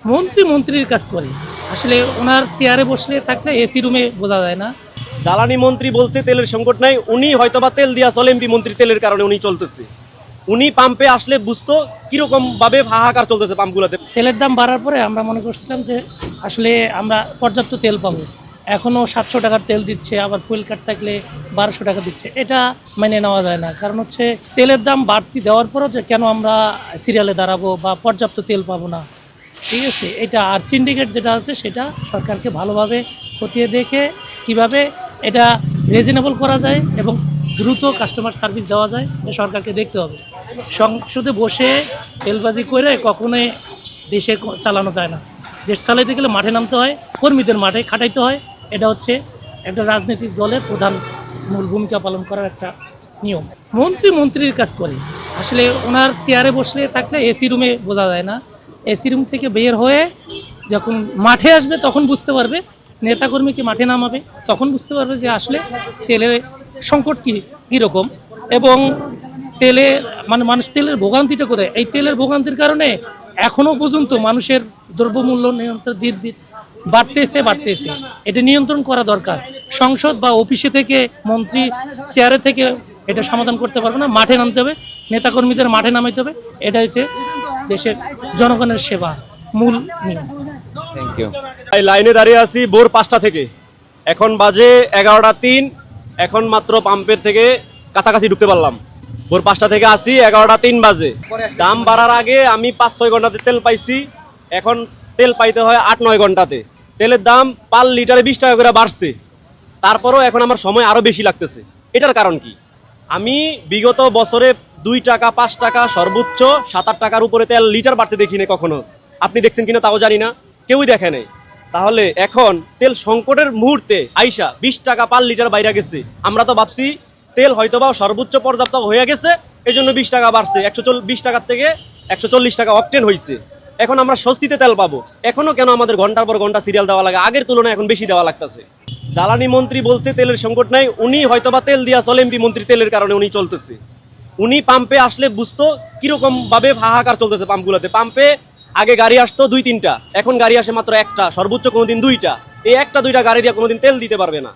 মন্ত্রী মন্ত্রীর কাজ করে। আসলে ওনার চেয়ারে বসলে থাকলে এসি রুমে বোঝা যায় না। জ্বালানি মন্ত্রী বলছে তেলের সংকট নাই, উনি হয়তোবা তেল দিয়া চলে এমপি মন্ত্রী তেলের কারণে উনি চলতেছে। উনি পাম্পে আসলে বুঝতো কিরকম ভাবে হাহাকার চলতেছে পাম্পগুলোতে। তেলের দাম বাড়ার পরে আমরা মনে করছিলাম যে আসলে আমরা পর্যাপ্ত তেল পাবো। এখনও 700 টাকার তেল দিচ্ছে, আবার ফুয়েল কার্ড থাকলে 1200 টাকা দিচ্ছে। এটা মেনে নেওয়া যায় না। কারণ হচ্ছে তেলের দাম বাড়তি দেওয়ার পরও যে কেন আমরা সিরিয়ালে দাঁড়াবো বা পর্যাপ্ত তেল পাবো না, ঠিক আছে। এটা আর সিন্ডিকেট যেটা আছে সেটা সরকারকে ভালোভাবে খতিয়ে দেখে কিভাবে এটা রিজনেবল করা যায় এবং দ্রুত কাস্টমার সার্ভিস দেওয়া যায় এটা সরকারকে দেখতে হবে। সংসদে বসে তেলবাজি করে কখনোই দেশে চালানো যায় না। দেশ চালাইতে গেলে মাঠে নামতে হয়, কর্মীদের মাঠে খাটাইতে হয়। এটা হচ্ছে একটা রাজনৈতিক দলের প্রধান মূল ভূমিকা পালন করার একটা নিয়ম। মন্ত্রী মন্ত্রীর কাজ করে। আসলে ওনার চেয়ারে বসলে থাকলে এসি রুমে বোঝা যায় না। এসি রুম থেকে বের হয়ে যখন মাঠে আসবে তখন বুঝতে পারবে, নেতাকর্মীকে মাঠে নামাবে তখন বুঝতে পারবে যে আসলে তেলের সংকট কীরকম এবং তেলের মানুষ তেলের ভোগান্তিটা করে। এই তেলের ভোগান্তির কারণে এখনও পর্যন্ত মানুষের দ্রব্যমূল্য নিয়ন্ত্রণ ধীরে বাড়তেছে। এটা নিয়ন্ত্রণ করা দরকার। সংসদ বা অফিসে থেকে মন্ত্রী চেয়ারে থেকে এটা সমাধান করতে পারবে না। মাঠে নামতে হবে, নেতাকর্মীদের মাঠে নামাইতে হবে। এটা হচ্ছে দেশের জনগণের সেবা মূল নিয়ম। Thank you. লাইনে দাঁড়িয়ে আছি ভোর 5টা থেকে, এখন বাজে 11টা 3। এখন মাত্র পাম্পের থেকে কাছাকাছি ঢুকতে পারলাম। ভোর 5টা থেকে আসি, 11টা 3 বাজে। দাম বাড়ার আগে আমি 5-6 ঘন্টাতে তেল পাইছি, এখন তেল পাইতে হয় 8-9 ঘন্টাতে। তেলের দাম পার লিটারে 20 টাকা করে বাড়ছে, তারপরও এখন আমার সময় আরও বেশি লাগতেছে। এটার কারণ কি? আমি বিগত বছরে 2 টাকা 5 টাকা সর্বোচ্চ 7-8 টাকার উপরে তেল লিটার বাড়তে দেখিনি কখনো। আপনি দেখছেন কিনা তাও জানি না, কেউই দেখে নাই। তাহলে এখন তেল সংকটের মুহূর্তে আইসা 20 টাকা পার লিটার বাইরে গেছে। আমরা তো ভাবছি তেল হয়তোবা সর্বোচ্চ পর্যাপ্ত হয়ে গেছে, এই জন্য 20 টাকা বাড়ছে। 120 টাকার থেকে 140 টাকা অকটেন হয়েছে। এখন আমরা স্বস্তিতে তেল পাবো। এখনো কেন আমাদের ঘন্টার পর ঘন্টা সিরিয়াল দেওয়া লাগে? আগের তুলনায় এখন বেশি দেওয়া লাগতেছে। জ্বালানি মন্ত্রী বলছে তেলের সংকট নাই, উনি হয়তোবা তেল দিয়া চলে এমপি মন্ত্রী তেলের কারণে উনি চলতেছে। উনি পাম্পে আসলে বুঝতো কিরকম ভাবে হাহাকার চলতেছে পাম্পগুলোতে। পাম্পে আগে গাড়ি আসতো 2-3টা, এখন গাড়ি আসে মাত্র একটা, সর্বোচ্চ কোনোদিন 2টা। এই 1-2টা গাড়ি দিয়ে কোনোদিন তেল দিতে পারবে না।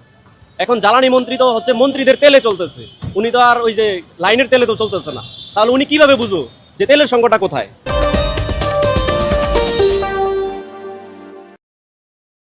এখন জ্বালানি মন্ত্রী তো হচ্ছে মন্ত্রীদের তেলে চলতেছে, উনি তো আর ওই যে লাইনের তেলে তো চলতেছে না। তাহলে উনি কিভাবে বুঝবো যে তেলের সংকটটা কোথায়?